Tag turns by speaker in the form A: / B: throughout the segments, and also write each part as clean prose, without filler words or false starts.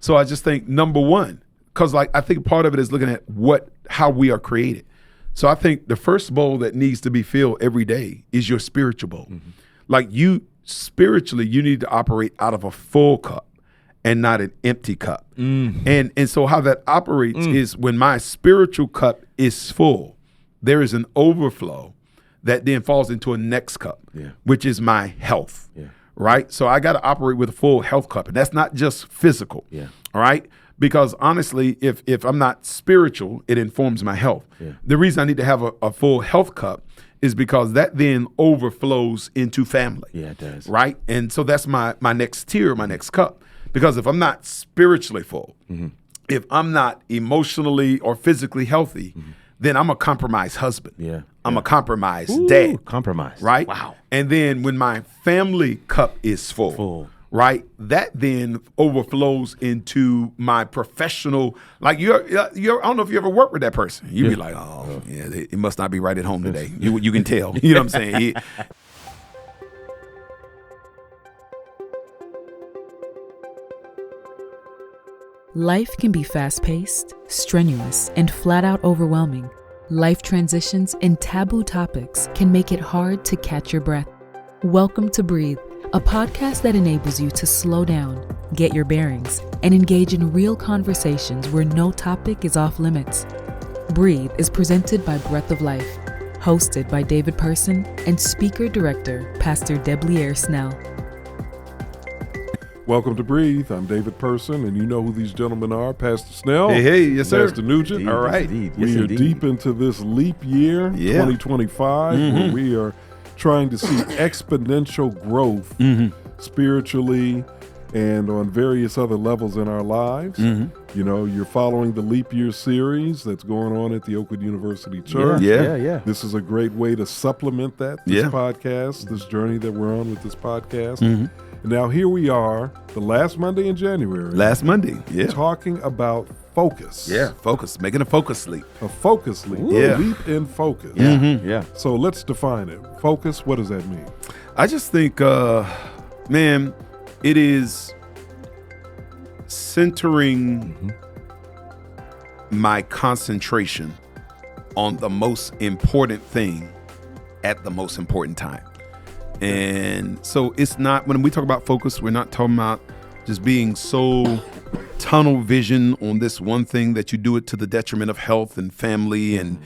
A: So I just think number one, because I think part of it is looking at how we are created. So I think the first bowl that needs to be filled every day is your spiritual bowl. Like spiritually, you need to operate out of a full cup and not an empty cup. And so how that operates is when my spiritual cup is full, there is an overflow that then falls into a next cup, which is my health, right? So I got to operate with a full health cup, and that's not just physical, all right? Because honestly, if I'm not spiritual, it informs my health. The reason I need to have a full health cup is because that then overflows into family. Yeah, it does. Right? And so that's my next tier, my next cup. Because if I'm not spiritually full, if I'm not emotionally or physically healthy, then I'm a compromised husband. I'm a compromised dad.
B: Compromised.
A: Right?
B: Wow.
A: And then when my family cup is full, right, that then overflows into my professional. Like I don't know if you ever worked with that person. You be like, oh, yeah, it must not be right at home today. You can tell. You know what I'm saying?
C: Life can be fast-paced, strenuous, and flat-out overwhelming. Life transitions and taboo topics can make it hard to catch your breath. Welcome to Breathe, a podcast that enables you to slow down, get your bearings, and engage in real conversations where no topic is off limits. Breathe is presented by Breath of Life, hosted by David Person and speaker-director Pastor Debleaire Snell.
D: Welcome to Breathe. I'm David Person, and you know who these gentlemen are. Pastor Snell.
A: Hey, yes, sir.
D: Pastor Nugent.
B: Indeed,
A: all right.
D: We are deep into this leap year, 2025, where we are trying to see exponential growth spiritually and on various other levels in our lives. You know, you're following the Leap Year series that's going on at the Oakwood University Church.
A: Yeah.
D: This is a great way to supplement that, this podcast, this journey that we're on with this podcast. And now here we are, the last Monday in January. Talking about focus.
A: Focus, making a focus leap.
D: A focus leap. A leap in focus. So let's define it. Focus, what does that mean?
A: I just think, man, it is centering my concentration on the most important thing at the most important time. And so it's not, when we talk about focus, we're not talking about just being so tunnel vision on this one thing that you do it to the detriment of health and family and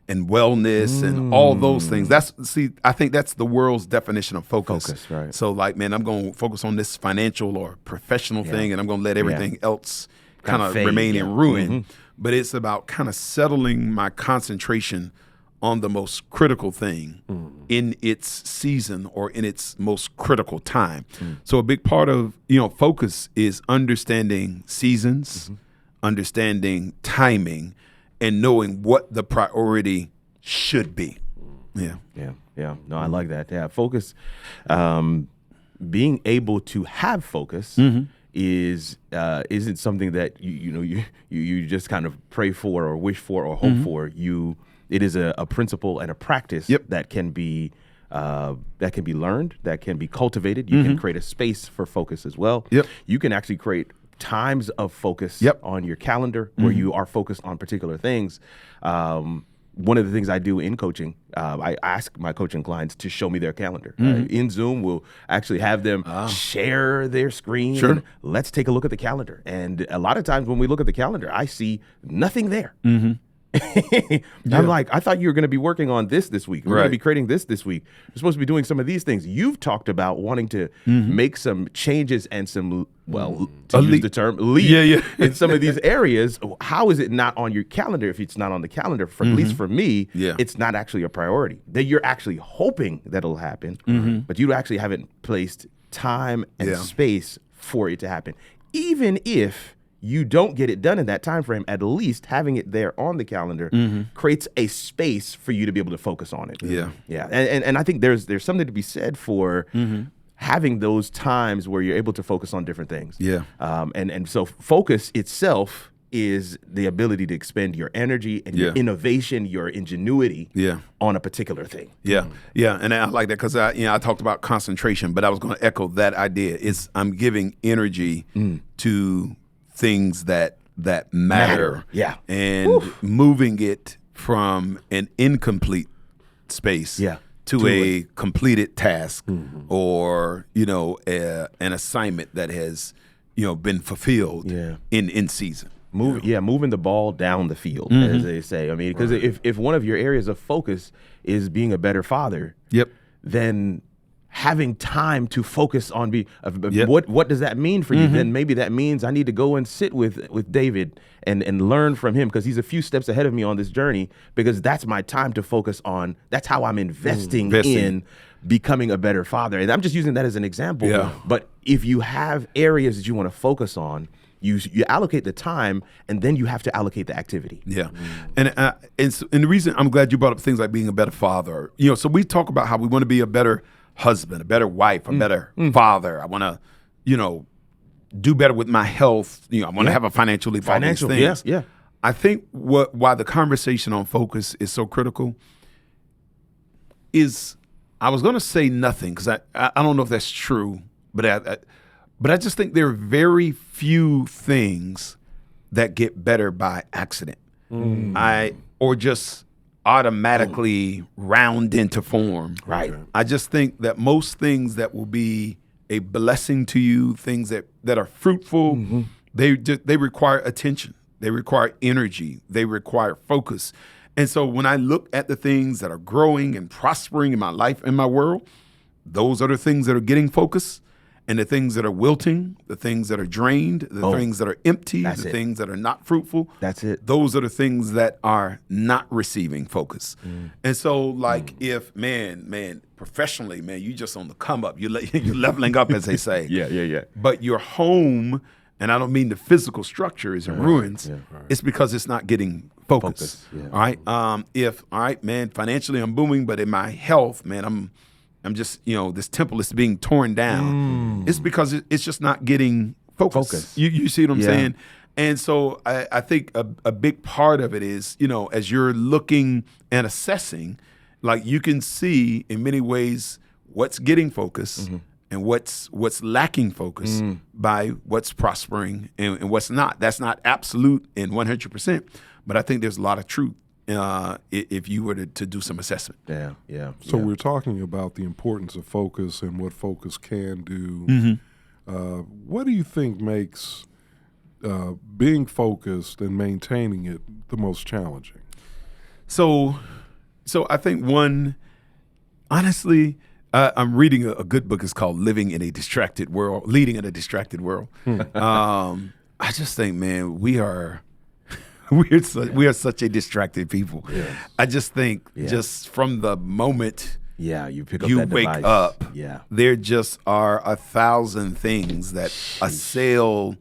A: wellness and all those things. I think that's the world's definition of focus.
B: Right.
A: So like, man, I'm going to focus on this financial or professional thing, and I'm going to let everything else kind of remain in ruin. But it's about kind of settling my concentration on the most critical thing in its season or in its most critical time. So a big part of, focus is understanding seasons, understanding timing, and knowing what the priority should be.
B: No, I like that. Yeah, focus, being able to have focus isn't something that you just kind of pray for or wish for or hope for. It is a principle and a practice that can be learned, that can be cultivated. You can create a space for focus as well. You can actually create times of focus on your calendar where you are focused on particular things. One of the things I do in coaching, I ask my coaching clients to show me their calendar. In Zoom, we'll actually have them share their screen.
A: Sure.
B: And let's take a look at the calendar. And a lot of times when we look at the calendar, I see nothing there. I'm like, I thought you were going to be working on this week. We're going to be creating this week. You're supposed to be doing some of these things. You've talked about wanting to make some changes and some, to use the term, leap in some of these areas. How is it not on your calendar? If it's not on the calendar, at least for me, it's not actually a priority. That you're actually hoping that it'll happen, but you actually haven't placed time and space for it to happen. Even if you don't get it done in that time frame, at least having it there on the calendar creates a space for you to be able to focus on it. And I think there's something to be said for having those times where you're able to focus on different things. And so focus itself is the ability to expend your energy and your innovation, your ingenuity on a particular thing.
A: And I like that because I talked about concentration, but I was going to echo that idea. I'm giving energy to things that matter.
B: Yeah.
A: And moving it from an incomplete space to a completed task or, an assignment that has, been fulfilled in season.
B: Moving the ball down the field, as they say. I mean, because if one of your areas of focus is being a better father, then having time to focus on what does that mean for you? Then maybe that means I need to go and sit with David and learn from him, because he's a few steps ahead of me on this journey, because that's my time to focus on. That's how I'm investing in becoming a better father. And I'm just using that as an example.
A: Yeah.
B: But if you have areas that you want to focus on, you allocate the time, and then you have to allocate the activity.
A: Yeah. And the reason I'm glad you brought up things like being a better father, so we talk about how we want to be a better husband, a better wife, a better father. I want to, do better with my health. I want to have a financial leap. All these things.
B: Yeah.
A: I think why the conversation on focus is so critical is, I was going to say nothing, because I don't know if that's true, but I just think there are very few things that get better by accident. Or just automatically round into form.
B: Right.
A: I just think that most things that will be a blessing to you, things that are fruitful, they require attention. They require energy. They require focus. And so when I look at the things that are growing and prospering in my life and my world, those are the things that are getting focus. And the things that are wilting, the things that are drained, the things that are empty, things that are not fruitful.
B: That's it.
A: Those are the things that are not receiving focus. And so, if, professionally, you just on the come up. You're leveling up, as they say.
B: Yeah.
A: But your home, and I don't mean the physical structure is in ruins. Yeah. It's because it's not getting focus. All right? Financially I'm booming, but in my health, I'm just, this temple is being torn down. It's because it's just not getting focus. You see what I'm saying? And so I think a big part of it is, as you're looking and assessing, you can see in many ways what's getting focus and what's lacking focus by what's prospering and what's not. That's not absolute and 100%, but I think there's a lot of truth if you were to do some assessment.
D: So we're talking about the importance of focus and what focus can do. What do you think makes being focused and maintaining it the most challenging?
A: So I think honestly, I'm reading a good book. It's called Leading in a Distracted World. I just think, we are such a distracted people. I just think just from the moment
B: you pick up
A: you
B: that
A: wake
B: device.
A: up, there just are 1,000 things that assail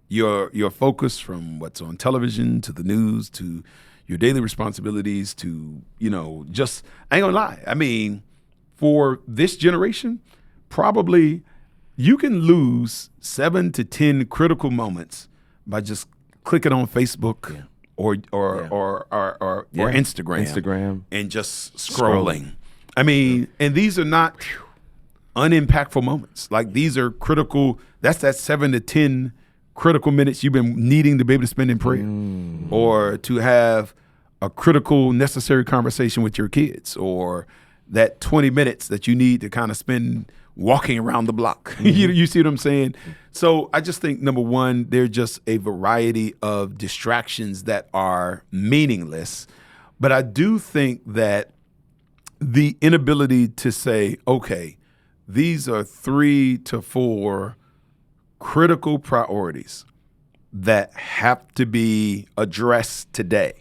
A: your focus, from what's on television to the news to your daily responsibilities to, just, I ain't gonna lie. I mean, for this generation, probably you can lose 7 to 10 critical moments by just clicking on Facebook or Instagram and just scrolling. I mean, and these are not unimpactful moments. These are critical. That's that 7 to 10 critical minutes you've been needing to be able to spend in prayer, or to have a critical, necessary conversation with your kids, or that 20 minutes that you need to kind of spend walking around the block. You see what I'm saying? So I just think, number one, there's just a variety of distractions that are meaningless. But I do think that the inability to say, okay, these are 3 to 4 critical priorities that have to be addressed today.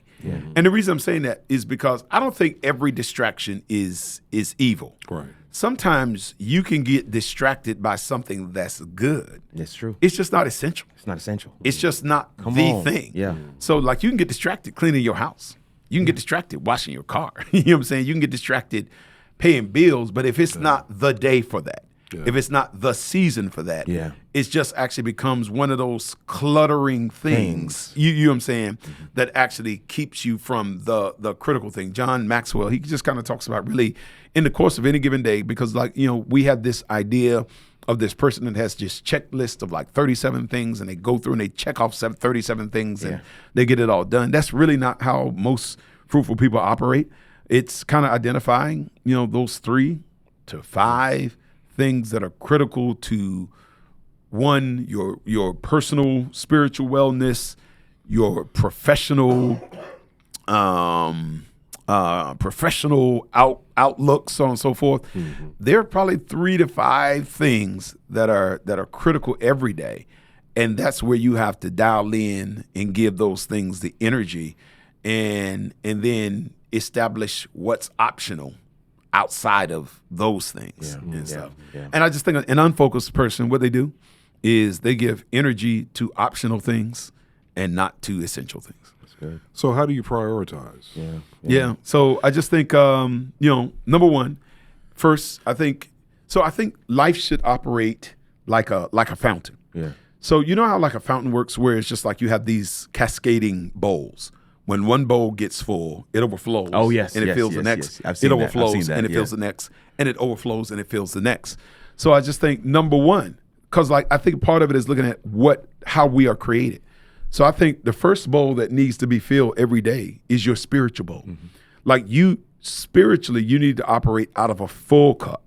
A: And the reason I'm saying that is because I don't think every distraction is evil.
D: Right.
A: Sometimes you can get distracted by something that's good.
B: That's true.
A: It's just not essential.
B: It's not essential.
A: It's just not the thing.
B: Yeah.
A: So you can get distracted cleaning your house. You can get distracted washing your car. You know what I'm saying? You can get distracted paying bills, but if it's not the day for that, if it's not the season for that, it just actually becomes one of those cluttering things. You know what I'm saying? That actually keeps you from the critical thing. John Maxwell, he just kind of talks about really in the course of any given day, because we have this idea of this person that has just checklist of like 37 things, and they go through and they check off 37 things and they get it all done. That's really not how most fruitful people operate. It's kind of identifying, those 3 to 5 things that are critical to one, your personal spiritual wellness, your professional outlook, so on and so forth. Mm-hmm. There are probably 3 to 5 things that are critical every day, and that's where you have to dial in and give those things the energy, and then establish what's optional outside of those things and stuff. Yeah. And I just think an unfocused person, what they do is they give energy to optional things and not to essential things.
D: That's good. So how do you prioritize?
A: Yeah. So I just think, number one, first, I think life should operate like a fountain.
B: Yeah.
A: So you know how like a fountain works, where it's just like you have these cascading bowls. When one bowl gets full, it overflows.
B: Oh, yes.
A: And it fills the next. It overflows and it fills the next. And it overflows and it fills the next. So I just think, number one, because I think part of it is looking at how we are created. So I think the first bowl that needs to be filled every day is your spiritual bowl. Mm-hmm. Like spiritually, you need to operate out of a full cup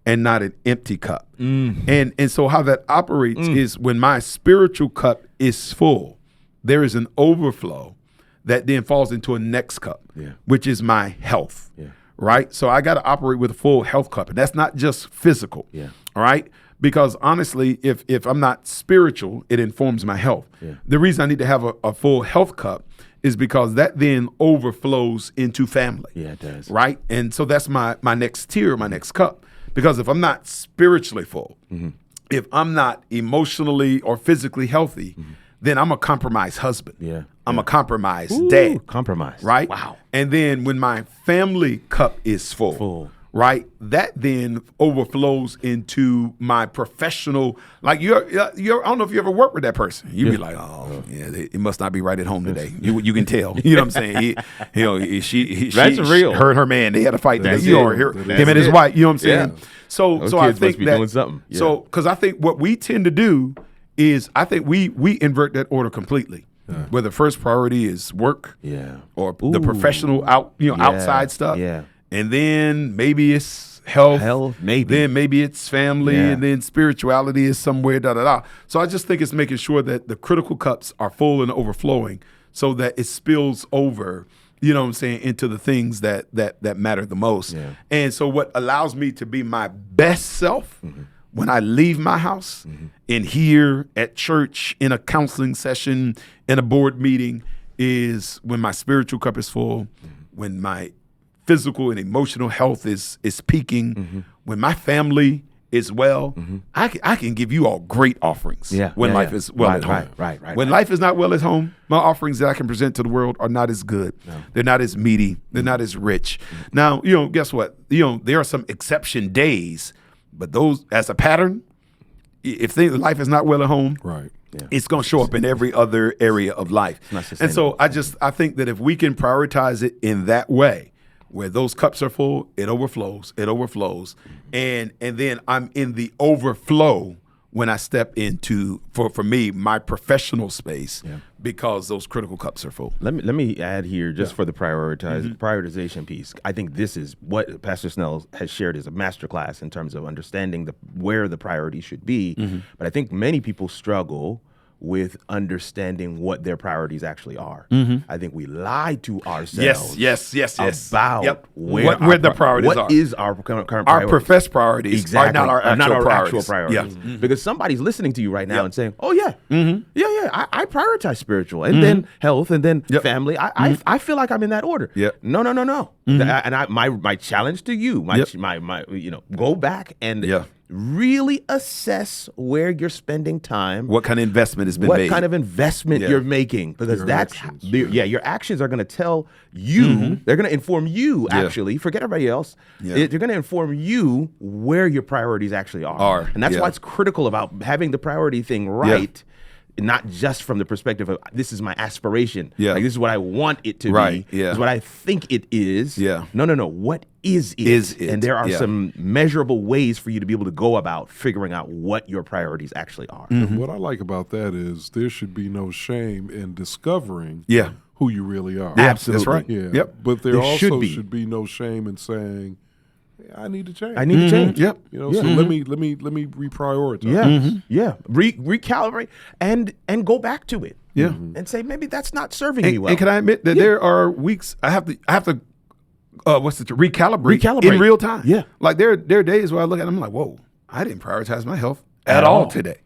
A: and not an empty cup. Mm. And so how that operates is when my spiritual cup is full, there is an overflow that then falls into a next cup, which is my health, right? So I got to operate with a full health cup, and that's not just physical, all right? Because honestly, if I'm not spiritual, it informs my health. Yeah. The reason I need to have a full health cup is because that then overflows into family.
B: Yeah, it does.
A: Right? And so that's my next tier, my next cup. Because if I'm not spiritually full, if I'm not emotionally or physically healthy, then I'm a compromised husband.
B: Yeah.
A: I'm a compromised dad.
B: Compromised.
A: Right?
B: Wow.
A: And then when my family cup is full. Right, that then overflows into my professional. Like I don't know if you ever worked with that person. You'd be like, oh yeah, it must not be right at home today. You can tell. You know what I'm saying?
B: That's real.
A: Her and her man, they had a fight today. Him and his wife. You know what I'm saying?
B: Yeah.
A: So I think that.
B: Doing something. Yeah.
A: So because I think what we tend to do is I think we invert that order completely. Where the first priority is work. Or the professional outside stuff.
B: Yeah.
A: And then maybe it's health.
B: Maybe.
A: Then maybe it's family, and then spirituality is somewhere, So I just think it's making sure that the critical cups are full and overflowing so that it spills over, into the things that matter the most. Yeah. And so what allows me to be my best self when I leave my house, in here, at church, in a counseling session, in a board meeting, is when my spiritual cup is full, when my physical and emotional health is peaking, when my family is well, I can give you all great offerings when life is well at home.
B: Right.
A: When life is not well at home, my offerings that I can present to the world are not as good. No. They're not as meaty. They're not as rich. Now, guess what? There are some exception days, but those, as a pattern, if life is not well at home, it's going to show up in every other area of life. And so I think that if we can prioritize it in that way, where those cups are full, it overflows, and then I'm in the overflow when I step into, for me, my professional space, because those critical cups are full.
B: Let me add here, just for the prioritization piece. I think this is what Pastor Snell has shared as a masterclass in terms of understanding where the priority should be. But I think many people struggle with understanding what their priorities actually are. I think we lie to ourselves.
A: Yes.
B: About where
A: the priorities are.
B: What is our current priority?
A: Our professed priorities are not our actual priorities.
B: Yeah. Because somebody's listening to you right now and saying, "Oh yeah, I prioritize spiritual and then health and then family. I feel like I'm in that order."
A: Yeah.
B: No. And my challenge to you, my go back and really assess where you're spending time.
A: What kind of investment has been made.
B: What kind of investment you're making. Because your actions are going to tell you, they're going to inform you, actually. Forget everybody else. They're going to inform you where your priorities actually are. And that's why it's critical about having the priority thing right. not just from the perspective of this is my aspiration.
A: Yeah.
B: Like this is what I want it to
A: Right.
B: be.
A: Yeah.
B: This is what I think it is.
A: Yeah.
B: No. What is it?
A: Is it?
B: And there are
A: Yeah.
B: some measurable ways for you to be able to go about figuring out what your priorities actually are.
D: And what I like about that is there should be no shame in discovering
A: Yeah.
D: who you really are.
A: Yeah,
B: Absolutely.
A: That's right.
D: Yeah.
A: Yep.
D: But there
B: There
D: also
B: should be.
D: no shame in saying, I need to change.
B: I need to change.
A: Yep.
D: You know, so let me reprioritize.
B: Yeah, yeah. Recalibrate and go back to it.
A: Yeah.
B: and say maybe that's not serving me well.
A: And can I admit that there are weeks I have to recalibrate
B: Recalibrate.
A: in real time.
B: Yeah.
A: Like there are days where I look at it, I'm like, whoa, I didn't prioritize my health at all today.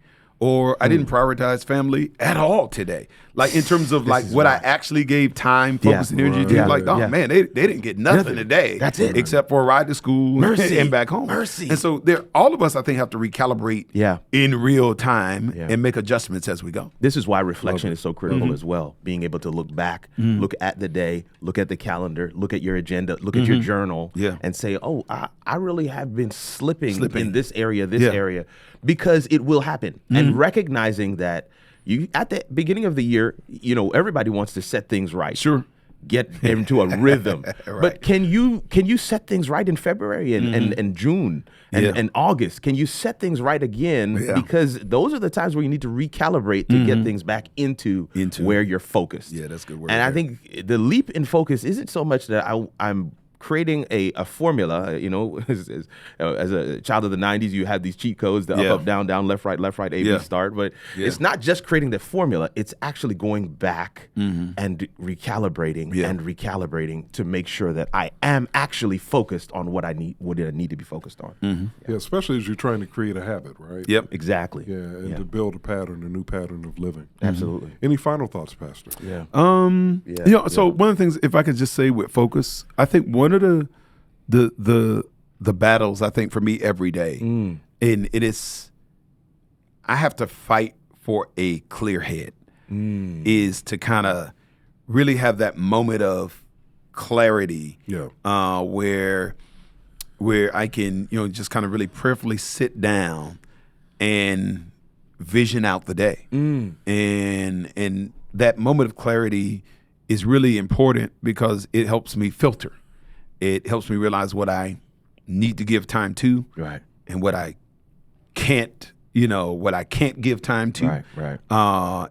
A: Or I didn't prioritize family at all today. Like in terms of like what I actually gave time, focus, and energy to.
B: Yeah.
A: Like, oh
B: Yeah.
A: man, they didn't get nothing today.
B: That's it.
A: Except for a ride to school
B: Mercy.
A: and back home.
B: Mercy.
A: And so all of us, I think, have to recalibrate in real time and make adjustments as we go.
B: This is why reflection is so critical as well. Being able to look back, look at the day, look at the calendar, look at your agenda, look at your journal, and say, oh, I really have been slipping in this area, area, because it will happen. And recognizing that you at the beginning of the year, you know, everybody wants to set things right.
A: Sure.
B: Get into a rhythm.
A: Right.
B: But can you set things right in February and June and August? Can you set things right again?
A: Yeah.
B: Because those are the times where you need to recalibrate to get things back into where you're focused.
A: Yeah, that's a good word.
B: And I think the leap in focus isn't so much that I'm creating a formula, you know, as a child of the 90s, you had these cheat codes, the up, down, left, right, A, B, start. But it's not just creating the formula, it's actually going back and recalibrating to make sure that I am actually focused on what I need to be focused on.
D: Yeah, especially as you're trying to create a habit, right?
A: Yep.
B: Exactly.
D: Yeah, and to build a new pattern of living.
B: Absolutely.
D: Any final thoughts, Pastor?
B: Yeah.
A: So one of the things, if I could just say with focus, I think one of the battles I think for me every day, and it is, I have to fight for a clear head, is to kind of really have that moment of clarity, where I can, you know, just kind of really prayerfully sit down and vision out the day, and that moment of clarity is really important because it helps me filter. It helps me realize what I need to give time to,
B: Right.
A: and what I can't, what I can't give time to.
B: Right.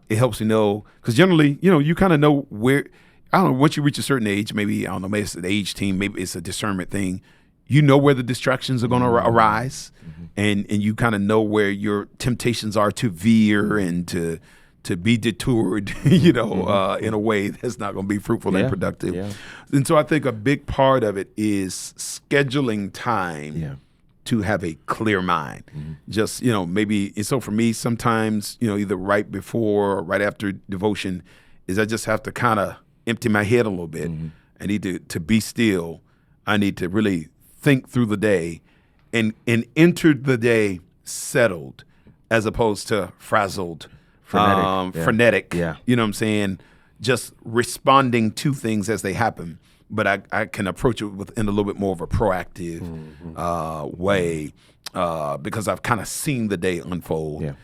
A: It helps me know, because generally, you kind of know where, I don't know, once you reach a certain age, maybe, I don't know, maybe it's an age team, maybe it's a discernment thing, you know where the distractions are going to arise, and you kind of know where your temptations are to veer and to be detoured, in a way that's not going to be fruitful and productive.
B: Yeah.
A: And so I think a big part of it is scheduling time to have a clear mind. Just, maybe, and so for me, sometimes, either right before or right after devotion, is I just have to kind of empty my head a little bit. I need to be still. I need to really think through the day and enter the day settled as opposed to frazzled. Frenetic.
B: Yeah.
A: You know what I'm saying? Just responding to things as they happen. But I can approach it in a little bit more of a proactive way because I've kind of seen the day unfold.
B: Yeah.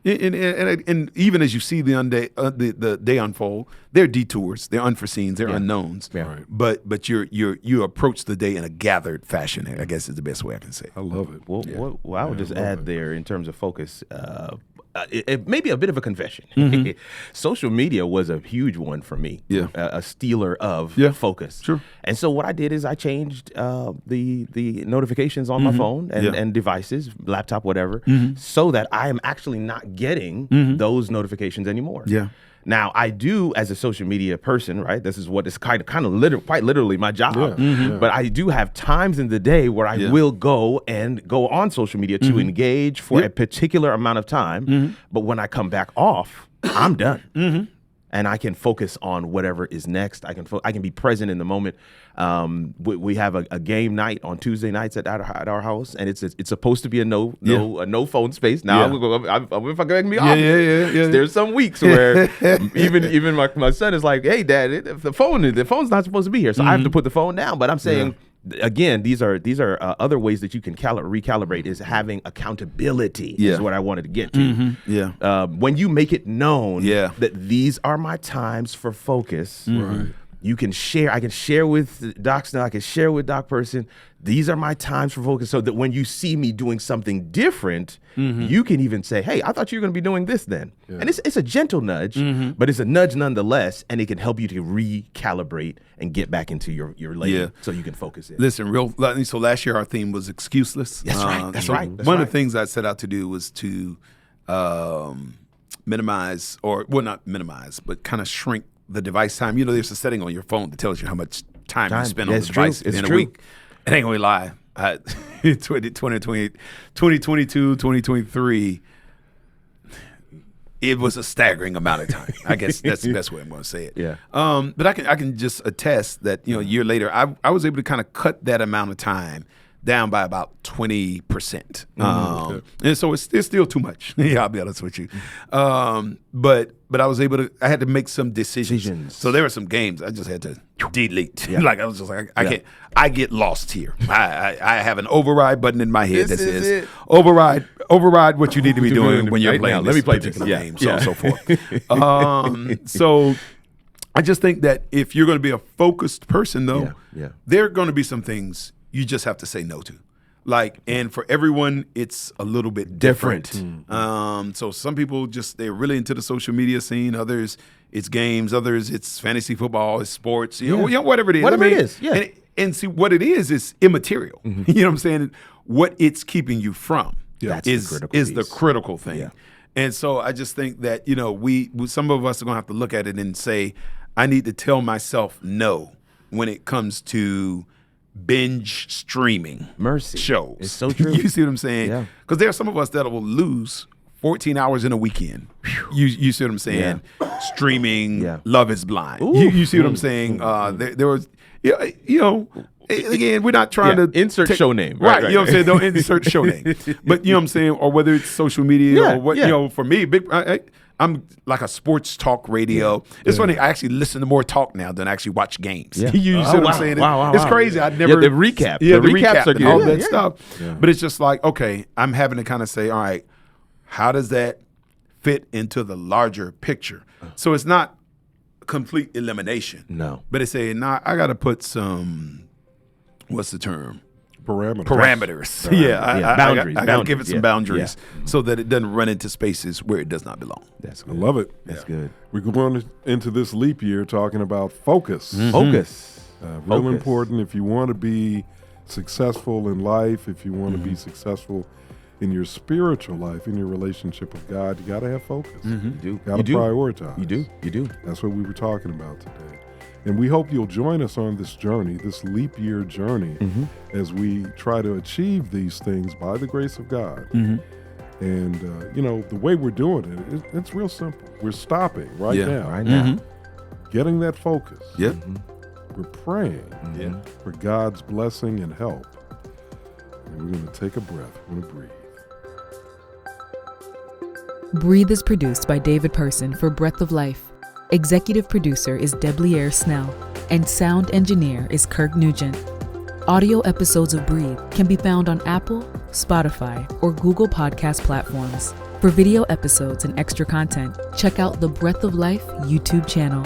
A: And even as you see the day unfold, there are detours, there are unforeseens, there are unknowns.
B: Yeah. Right.
A: But you approach the day in a gathered fashion, I guess is the best way I can say.
D: I love it.
B: Well, I would just add there in terms of focus, it may be a bit of a confession. Social media was a huge one for me.
A: Yeah.
B: A stealer of focus.
A: Sure.
B: And so what I did is I changed the notifications on my phone and devices, laptop, whatever, so that I am actually not getting those notifications anymore.
A: Yeah.
B: Now, I do, as a social media person, right? This is what is quite literally my job. But I do have times in the day where I will go on social media to engage for a particular amount of time. But when I come back off, I'm done. And I can focus on whatever is next. I can be present in the moment. We have a game night on Tuesday nights at our house, and it's supposed to be a no phone space. Now if I go and be off, there's some weeks where even my son is like, "Hey, Dad, the phone's not supposed to be here," so I have to put the phone down. But I'm saying, again, these are other ways that you can recalibrate is having accountability is what I wanted to get to. When you make it known that these are my times for focus, you can share. I can share with Doc Snell. I can share with Doc Person. These are my times for focus, so that when you see me doing something different, you can even say, "Hey, I thought you were going to be doing this then." Yeah. And it's a gentle nudge, but it's a nudge nonetheless, and it can help you to recalibrate and get back into your lane, so you can focus in.
A: Listen, so last year our theme was Excuseless.
B: That's right. That's right.
A: One of the things I set out to do was to minimize, not minimize, but kind of shrink the device time. There's a setting on your phone that tells you how much time you spend on the device in a week. It ain't gonna lie. 2022, 2023, it was a staggering amount of time. I guess that's the best way I'm going to say it.
B: Yeah.
A: But I can just attest that a year later, I was able to kind of cut that amount of time down by about 20%. And so it's still too much. Yeah, I'll be honest with you. But I was able to. I had to make some decisions. So there were some games I just had to delete. Yeah. Like I was just like, I can't. I get lost here. I have an override button in my head that says override what you need to be doing when you're playing.
B: Let me play
A: this
B: this
A: game. So on and so forth. So I just think that if you're going to be a focused person, though, there are going to be some things you just have to say no to. And for everyone, it's a little bit different. So some people they're really into the social media scene. Others, it's games. Others, it's fantasy football, it's sports, whatever it is.
B: Whatever it is, yeah.
A: And see, what it is immaterial. You know what I'm saying? What it's keeping you from is the critical thing. Yeah. And so I just think that, some of us are going to have to look at it and say, I need to tell myself no when it comes to binge streaming shows.
B: It's so true.
A: You see what I'm saying?
B: Yeah.
A: Because there are some of us that will lose 14 hours in a weekend. You see what I'm saying? Yeah. Streaming Love is Blind. You see what I'm saying? There was, again, we're not trying to
B: insert show name.
A: Right. You know what I'm saying? Don't insert show name. But you know what I'm saying? Or whether it's social media or what, for me, I'm like a sports talk radio. It's funny. I actually listen to more talk now than I actually watch games. Yeah. You see what I'm saying?
B: Wow.
A: It's crazy. I'd never
B: the recap.
A: Yeah, the recaps
B: are
A: and all that stuff. Yeah. But it's just like, okay, I'm having to kind of say, all right, how does that fit into the larger picture? So it's not complete elimination.
B: No.
A: But it's saying, I got to put some, what's the term?
D: Parameters.
A: Boundaries. I got to give it some boundaries so that it doesn't run into spaces where it does not belong.
D: That's good. I love it.
B: That's good.
D: We're going into this leap year talking about focus.
B: Focus.
D: Real important if you want to be successful in life, if you want to be successful in your spiritual life, in your relationship with God, you got to have focus.
B: You do.
D: You got to prioritize.
B: You do.
D: That's what we were talking about today. And we hope you'll join us on this journey, this leap year journey, as we try to achieve these things by the grace of God. And, the way we're doing it, it's real simple. We're stopping right now. Getting that focus. We're praying for God's blessing and help. And we're going to take a breath. We're going to breathe.
C: Breathe is produced by David Person for Breath of Life. Executive producer is Debleaire Snell, and sound engineer is Kirk Nugent. Audio episodes of Breathe can be found on Apple, Spotify, or Google Podcast platforms. For video episodes and extra content, check out the Breath of Life YouTube channel.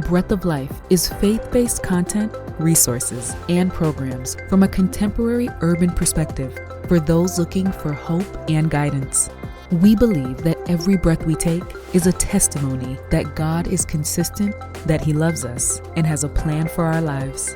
C: Breath of Life is faith-based content, resources, and programs from a contemporary urban perspective for those looking for hope and guidance. We believe that every breath we take is a testimony that God is consistent, that He loves us, and has a plan for our lives.